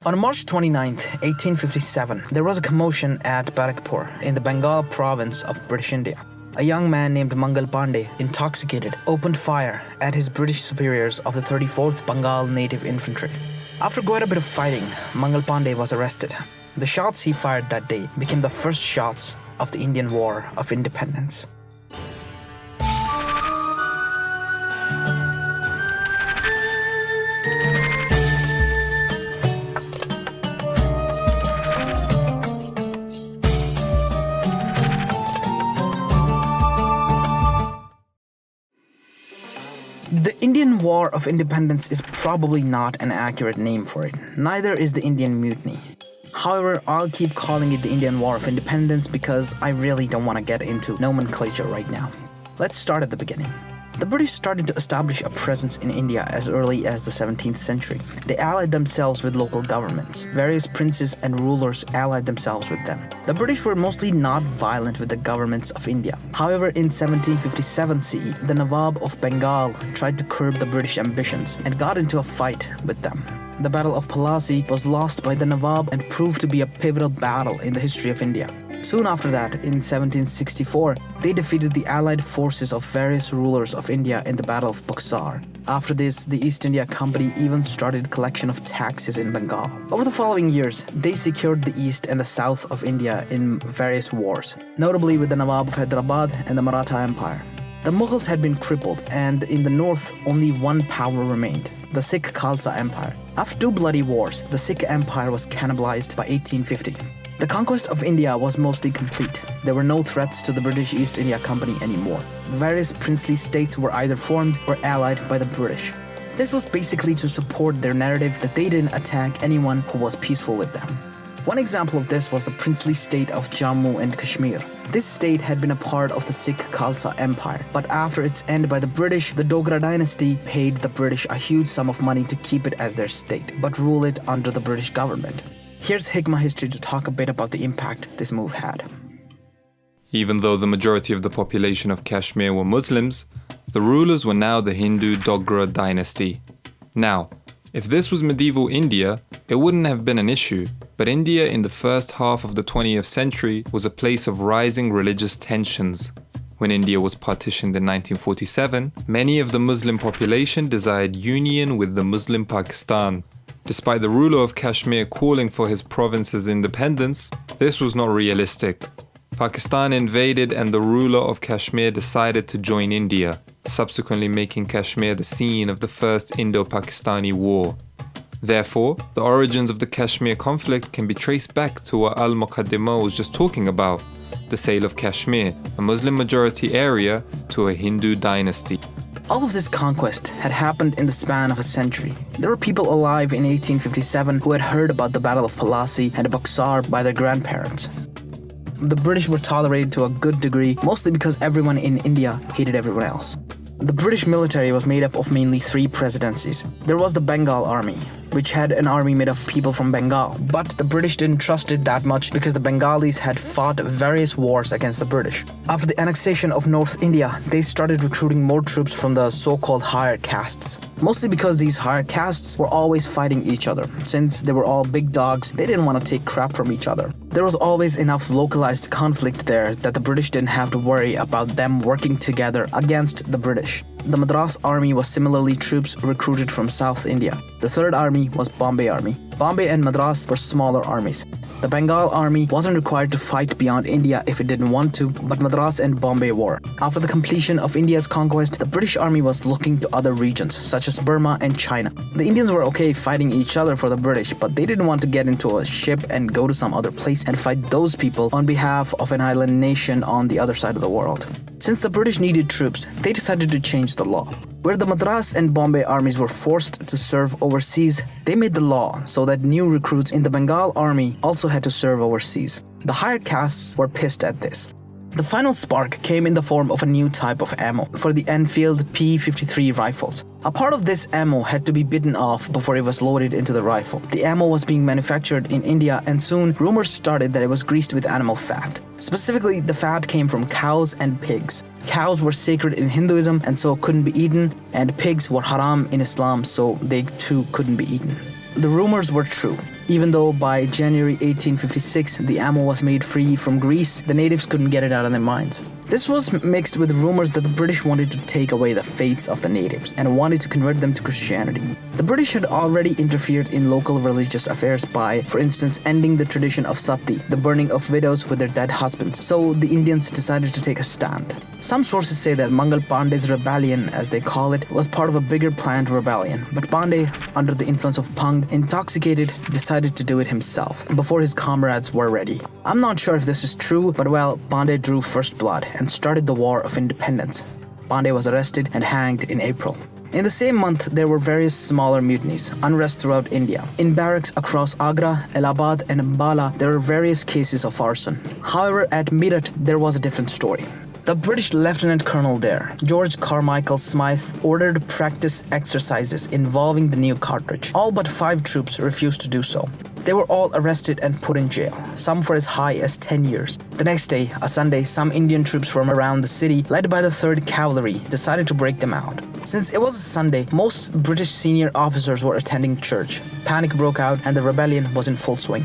On March 29, 1857, there was a commotion at Barrackpore in the Bengal province of British India. A young man named Mangal Panday, intoxicated, opened fire at his British superiors of the 34th Bengal Native Infantry. After quite a bit of fighting, Mangal Panday was arrested. The shots he fired that day became the first shots of the Indian War of Independence. The Indian War of Independence is probably not an accurate name for it. Neither is the Indian Mutiny. However, I'll keep calling it the Indian War of Independence because I really don't want to get into nomenclature right now. Let's start at the beginning. The British started to establish a presence in India as early as the 17th century. They allied themselves with local governments. Various princes and rulers allied themselves with them. The British were mostly not violent with the governments of India. However, in 1757 CE, the Nawab of Bengal tried to curb the British ambitions and got into a fight with them. The Battle of Plassey was lost by the Nawab and proved to be a pivotal battle in the history of India. Soon after that, in 1764, they defeated the allied forces of various rulers of India in the Battle of Buxar. After this, the East India Company even started collection of taxes in Bengal. Over the following years, they secured the east and the south of India in various wars, notably with the Nawab of Hyderabad and the Maratha Empire. The Mughals had been crippled, and in the north, only one power remained, the Sikh Khalsa Empire. After two bloody wars, the Sikh Empire was cannibalized by 1850. The conquest of India was mostly complete. There were no threats to the British East India Company anymore. Various princely states were either formed or allied by the British. This was basically to support their narrative that they didn't attack anyone who was peaceful with them. One example of this was the princely state of Jammu and Kashmir. This state had been a part of the Sikh Khalsa Empire, but after its end by the British, the Dogra dynasty paid the British a huge sum of money to keep it as their state, but rule it under the British government. Here's Hikma history to talk a bit about the impact this move had. Even though the majority of the population of Kashmir were Muslims, the rulers were now the Hindu Dogra dynasty. Now, if this was medieval India, it wouldn't have been an issue, but India in the first half of the 20th century was a place of rising religious tensions. When India was partitioned in 1947, many of the Muslim population desired union with the Muslim Pakistan. Despite the ruler of Kashmir calling for his province's independence, this was not realistic. Pakistan invaded and the ruler of Kashmir decided to join India, subsequently making Kashmir the scene of the First Indo-Pakistani War. Therefore, the origins of the Kashmir conflict can be traced back to what Al-Muqaddimah was just talking about, the sale of Kashmir, a Muslim-majority area, to a Hindu dynasty. All of this conquest had happened in the span of a century. There were people alive in 1857 who had heard about the Battle of Plassey and Buxar by their grandparents. The British were tolerated to a good degree, mostly because everyone in India hated everyone else. The British military was made up of mainly three presidencies. There was the Bengal Army, which had an army made of people from Bengal, but the British didn't trust it that much because the Bengalis had fought various wars against the British. After the annexation of North India, they started recruiting more troops from the so-called higher castes. Mostly because these higher castes were always fighting each other. Since they were all big dogs, they didn't want to take crap from each other. There was always enough localized conflict there that the British didn't have to worry about them working together against the British. The Madras Army was similarly troops recruited from South India. The Third Army was Bombay Army. Bombay and Madras were smaller armies. The Bengal Army wasn't required to fight beyond India if it didn't want to, but Madras and Bombay were. After the completion of India's conquest, the British Army was looking to other regions, such as Burma and China. The Indians were okay fighting each other for the British, but they didn't want to get into a ship and go to some other place and fight those people on behalf of an island nation on the other side of the world. Since the British needed troops, they decided to change the law. Where the Madras and Bombay armies were forced to serve overseas, they made the law so that new recruits in the Bengal army also had to serve overseas. The higher castes were pissed at this. The final spark came in the form of a new type of ammo for the Enfield P53 rifles. A part of this ammo had to be bitten off before it was loaded into the rifle. The ammo was being manufactured in India, and soon rumors started that it was greased with animal fat. Specifically, the fat came from cows and pigs. Cows were sacred in Hinduism and so couldn't be eaten, and pigs were haram in Islam, so they too couldn't be eaten. the rumors were true. Even though by January 1856 the ammo was made free from Greece, the natives couldn't get it out of their minds. This was mixed with rumors that the British wanted to take away the faiths of the natives and wanted to convert them to Christianity. The British had already interfered in local religious affairs by, for instance, ending the tradition of sati, the burning of widows with their dead husbands, so the Indians decided to take a stand. Some sources say that Mangal Panday's rebellion, as they call it, was part of a bigger planned rebellion, but Panday, under the influence of Bhang, intoxicated, decided to do it himself, before his comrades were ready. I'm not sure if this is true, but well, Panday drew first blood and started the War of Independence. Panday was arrested and hanged in April. In the same month, there were various smaller mutinies, unrest throughout India. In barracks across Agra, Allahabad, and Ambala, there were various cases of arson. However, at Meerut, there was a different story. The British Lieutenant Colonel there, George Carmichael Smythe, ordered practice exercises involving the new cartridge. All but 5 troops refused to do so. They were all arrested and put in jail, some for as high as 10 years. The next day, a Sunday, some Indian troops from around the city, led by the 3rd Cavalry, decided to break them out. Since it was a Sunday, most British senior officers were attending church. Panic broke out and the rebellion was in full swing.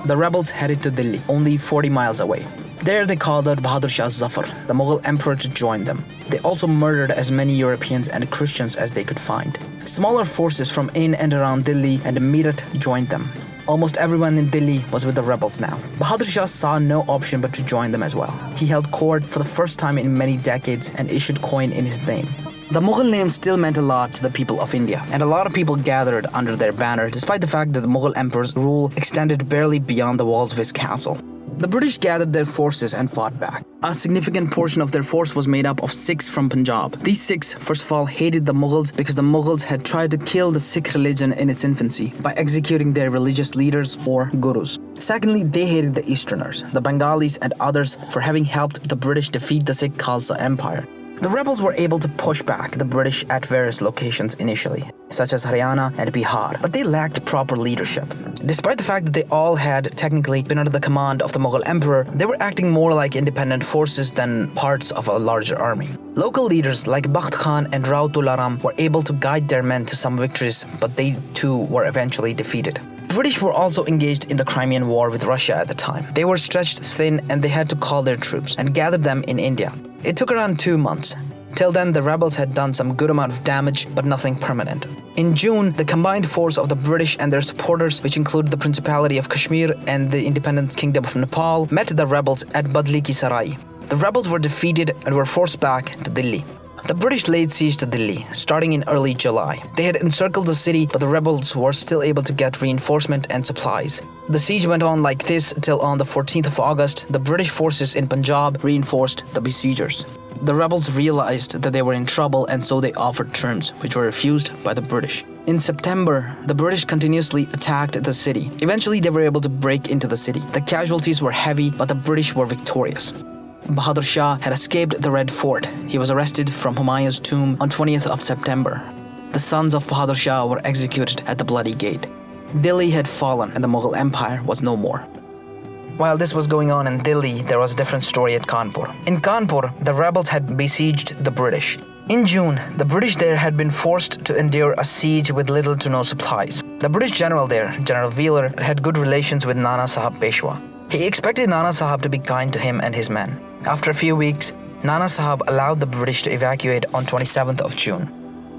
The rebels headed to Delhi, only 40 miles away. There they called out Bahadur Shah Zafar, the Mughal emperor, to join them. They also murdered as many Europeans and Christians as they could find. Smaller forces from in and around Delhi and Meerut joined them. Almost everyone in Delhi was with the rebels now. Bahadur Shah saw no option but to join them as well. He held court for the first time in many decades and issued coin in his name. The Mughal name still meant a lot to the people of India, and a lot of people gathered under their banner despite the fact that the Mughal emperor's rule extended barely beyond the walls of his castle. The British gathered their forces and fought back. A significant portion of their force was made up of Sikhs from Punjab. These Sikhs, first of all, hated the Mughals because the Mughals had tried to kill the Sikh religion in its infancy by executing their religious leaders or gurus. Secondly, they hated the Easterners, the Bengalis and others, for having helped the British defeat the Sikh Khalsa Empire. The rebels were able to push back the British at various locations initially, such as Haryana and Bihar, but they lacked proper leadership. Despite the fact that they all had technically been under the command of the Mughal emperor, they were acting more like independent forces than parts of a larger army. Local leaders like Bakht Khan and Rao Tularam were able to guide their men to some victories, but they too were eventually defeated. The British were also engaged in the Crimean War with Russia at the time. They were stretched thin and they had to call their troops and gather them in India. It took around 2 months. Till then, the rebels had done some good amount of damage, but nothing permanent. In June, the combined force of the British and their supporters, which included the Principality of Kashmir and the Independent Kingdom of Nepal, met the rebels at Badli Ki Sarai. The rebels were defeated and were forced back to Delhi. The British laid siege to Delhi, starting in early July. They had encircled the city, but the rebels were still able to get reinforcement and supplies. The siege went on like this till on the 14th of August, the British forces in Punjab reinforced the besiegers. The rebels realized that they were in trouble and so they offered terms, which were refused by the British. In September, the British continuously attacked the city. Eventually, they were able to break into the city. The casualties were heavy, but the British were victorious. Bahadur Shah had escaped the Red Fort. He was arrested from Humayun's tomb on 20th of September. The sons of Bahadur Shah were executed at the Bloody Gate. Delhi had fallen and the Mughal Empire was no more. While this was going on in Delhi, there was a different story at Kanpur. In Kanpur, the rebels had besieged the British. In June, the British there had been forced to endure a siege with little to no supplies. The British general there, General Wheeler, had good relations with Nana Sahib Peshwa. He expected Nana Sahib to be kind to him and his men. After a few weeks, Nana Sahib allowed the British to evacuate on 27th of June.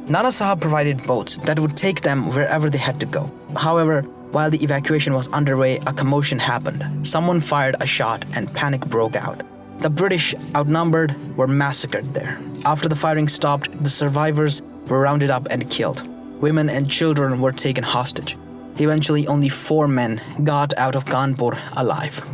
Nana Sahib provided boats that would take them wherever they had to go. However, while the evacuation was underway, a commotion happened. Someone fired a shot and panic broke out. The British, outnumbered, were massacred there. After the firing stopped, the survivors were rounded up and killed. Women and children were taken hostage. Eventually, only 4 men got out of Kanpur alive.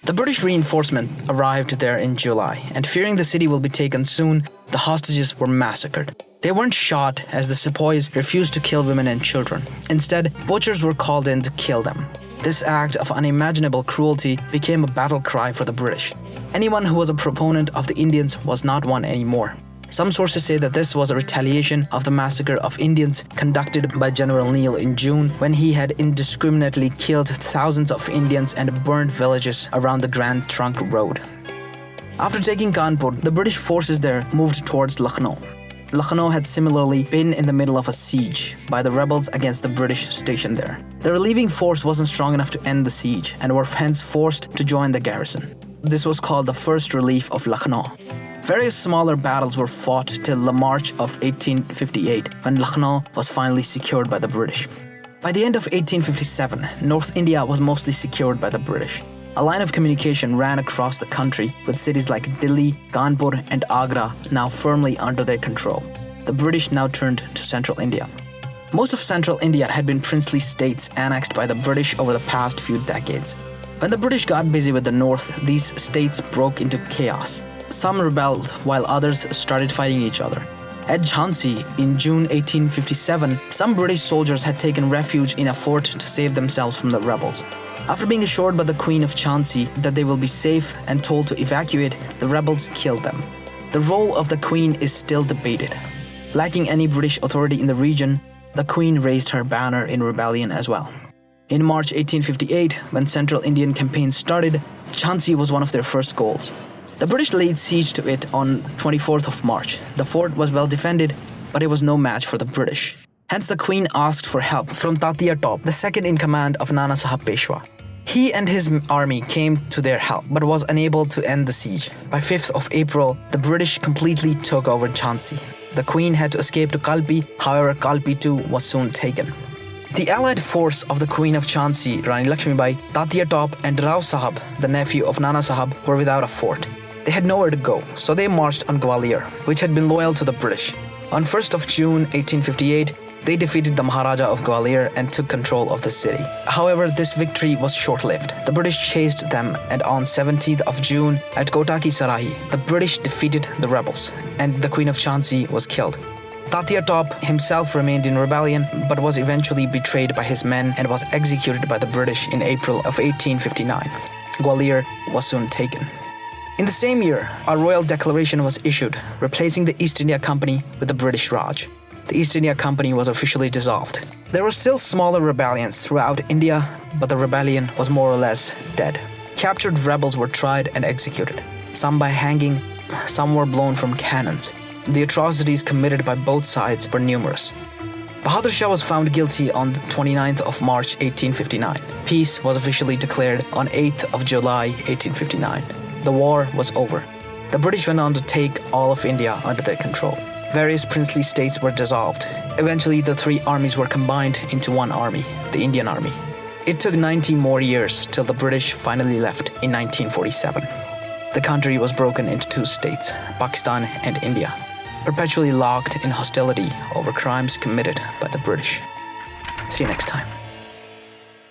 The British reinforcement arrived there in July, and fearing the city will be taken soon, the hostages were massacred. They weren't shot as the sepoys refused to kill women and children. Instead, butchers were called in to kill them. This act of unimaginable cruelty became a battle cry for the British. Anyone who was a proponent of the Indians was not one anymore. Some sources say that this was a retaliation of the massacre of Indians conducted by General Neil in June, when he had indiscriminately killed thousands of Indians and burned villages around the Grand Trunk Road. After taking Kanpur, the British forces there moved towards Lucknow. Lucknow had similarly been in the middle of a siege by the rebels against the British stationed there. The relieving force wasn't strong enough to end the siege and were hence forced to join the garrison. This was called the First Relief of Lucknow. Various smaller battles were fought till the March of 1858, when Lucknow was finally secured by the British. By the end of 1857, North India was mostly secured by the British. A line of communication ran across the country, with cities like Delhi, Kanpur, and Agra now firmly under their control. The British now turned to central India. Most of central India had been princely states annexed by the British over the past few decades. When the British got busy with the north, these states broke into chaos. Some rebelled while others started fighting each other. At Jhansi, in June 1857, some British soldiers had taken refuge in a fort to save themselves from the rebels. After being assured by the Queen of Jhansi that they will be safe and told to evacuate, the rebels killed them. The role of the Queen is still debated. Lacking any British authority in the region, the Queen raised her banner in rebellion as well. In March 1858, when Central Indian campaign started, Jhansi was one of their first goals. The British laid siege to it on 24th of March. The fort was well defended, but it was no match for the British. Hence, the Queen asked for help from Tatia Top, the second in command of Nana Sahib Peshwa. He and his army came to their help, but was unable to end the siege. By 5th of April, the British completely took over Jhansi. The Queen had to escape to Kalpi, however, Kalpi too was soon taken. The allied force of the Queen of Jhansi, Rani Lakshmibai, Tatia Top, and Rao Sahab, the nephew of Nana Sahab, were without a fort. They had nowhere to go, so they marched on Gwalior, which had been loyal to the British. On 1st of June 1858, they defeated the Maharaja of Gwalior and took control of the city. However, this victory was short-lived. The British chased them, and on 17th of June at Kota Ki Sarahi, the British defeated the rebels, and the Queen of Jhansi was killed. Tatia Top himself remained in rebellion, but was eventually betrayed by his men and was executed by the British in April of 1859. Gwalior was soon taken. In the same year, a royal declaration was issued, replacing the East India Company with the British Raj. The East India Company was officially dissolved. There were still smaller rebellions throughout India, but the rebellion was more or less dead. Captured rebels were tried and executed, some by hanging, some were blown from cannons. The atrocities committed by both sides were numerous. Bahadur Shah was found guilty on the 29th of March 1859. Peace was officially declared on 8th of July 1859. The war was over. The British went on to take all of India under their control. Various princely states were dissolved. Eventually, the three armies were combined into one army, the Indian Army. It took 90 more years till the British finally left in 1947. The country was broken into two states, Pakistan and India, perpetually locked in hostility over crimes committed by the British. See you next time.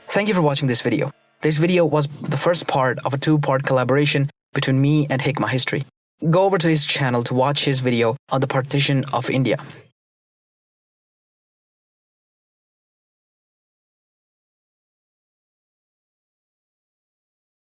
Thank you for watching this video. This video was the first part of a two-part collaboration between me and Hikma History. Go over to his channel to watch his video on the partition of India.